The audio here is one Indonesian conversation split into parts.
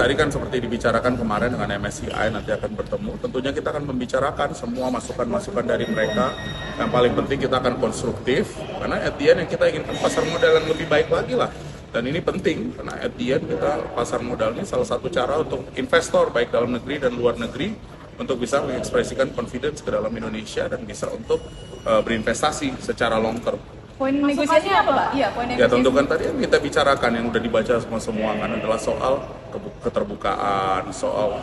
tadi kan seperti dibicarakan kemarin dengan MSCI nanti akan bertemu, tentunya kita akan membicarakan semua masukan-masukan dari mereka. Yang paling penting kita akan konstruktif, karena at the end yang kita inginkan pasar modal yang lebih baik lagi lah. Dan ini penting, karena at the end kita pasar modal ini salah satu cara untuk investor baik dalam negeri dan luar negeri untuk bisa mengekspresikan confidence ke dalam Indonesia dan bisa untuk berinvestasi secara long term. Poin negosiasinya apa, Pak? Iya, poin negosiasi. Ya tentu kan tadi yang kita bicarakan yang udah dibaca semua kan adalah soal keterbukaan, soal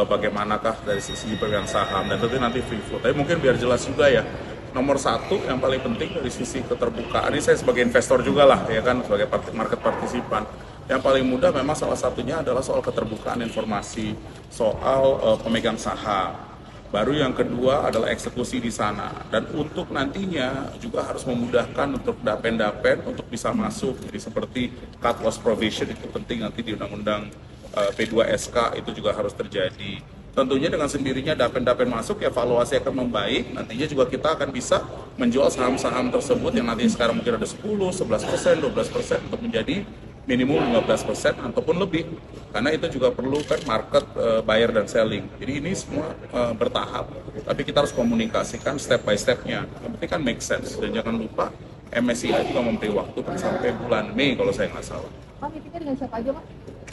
bagaimanakah dari sisi pemegang saham dan tentu nanti free float. Tapi mungkin biar jelas juga ya, nomor satu yang paling penting dari sisi keterbukaan, ini saya sebagai investor juga lah ya kan, sebagai market partisipan. Yang paling mudah memang salah satunya adalah soal keterbukaan informasi, soal pemegang saham. Baru yang kedua adalah eksekusi di sana, dan untuk nantinya juga harus memudahkan untuk dapen-dapen untuk bisa masuk. Jadi seperti cut loss provision itu penting nanti di undang-undang P2SK itu juga harus terjadi. Tentunya dengan sendirinya dapen-dapen masuk, evaluasi akan membaik, nantinya juga kita akan bisa menjual saham-saham tersebut yang nanti sekarang mungkin ada 10, 11%, 12% untuk menjadi minimum 15% ataupun lebih, karena itu juga perlu kan market buyer dan selling. Jadi ini semua bertahap, tapi kita harus komunikasikan step by stepnya. Yang penting kan make sense, dan jangan lupa MSCI juga memberi waktu kan sampai bulan Mei kalau saya nggak salah. Pak, meetingnya dengan siapa aja, Pak?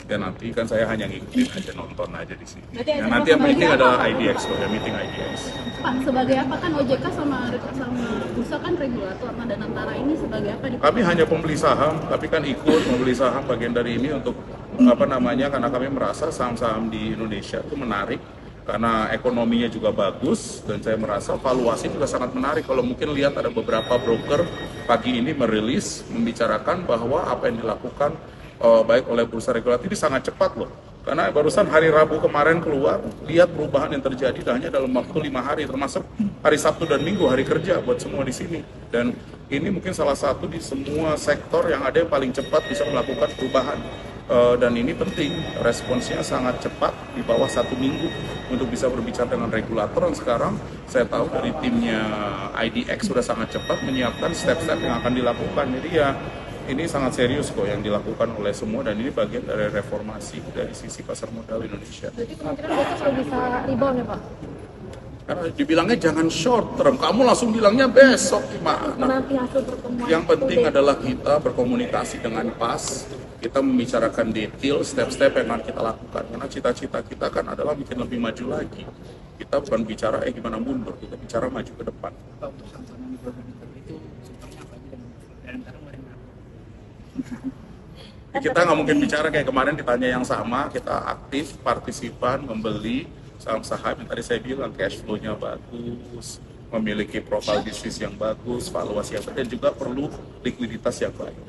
Ya nanti kan saya hanya ngikutin aja, nonton aja di sini. Ya, nanti yang meeting adalah IDX, ya meeting IDX. Pak, sebagai apa kan OJK sama bursa kan regulator, dan antara ini sebagai apa? Kami hanya pembeli saham, tapi kan ikut membeli saham bagian dari ini untuk karena kami merasa saham-saham di Indonesia itu menarik karena ekonominya juga bagus, dan saya merasa valuasi juga sangat menarik. Kalau mungkin lihat ada beberapa broker pagi ini merilis membicarakan bahwa apa yang dilakukan baik oleh bursa regulator ini sangat cepat loh. Karena barusan hari Rabu kemarin keluar, lihat perubahan yang terjadi hanya dalam waktu 5 hari, termasuk hari Sabtu dan Minggu, hari kerja buat semua di sini. Dan ini mungkin salah satu di semua sektor yang ada yang paling cepat bisa melakukan perubahan. Dan ini penting, responsnya sangat cepat di bawah 1 minggu untuk bisa berbicara dengan regulator. Dan sekarang saya tahu dari timnya IDX sudah sangat cepat menyiapkan step-step yang akan dilakukan. Jadi ya ini sangat serius kok yang dilakukan oleh semua, dan ini bagian dari reformasi dari sisi pasar modal Indonesia. Jadi kemungkinan besok sudah bisa rebound ya, Pak? Karena dibilangnya jangan short term, kamu langsung bilangnya besok gimana? Nanti hasil pertemuan. Yang penting adalah kita berkomunikasi dengan pas, kita membicarakan detail step-step yang akan kita lakukan. Karena cita-cita kita kan adalah bikin lebih maju lagi. Kita bukan bicara gimana mundur, kita bicara maju ke depan. Kita nggak mungkin bicara kayak kemarin ditanya yang sama, kita aktif, partisipan, membeli saham-saham yang tadi saya bilang cash flow-nya bagus, memiliki profil bisnis yang bagus, valuasi yang baik, dan juga perlu likuiditas yang baik.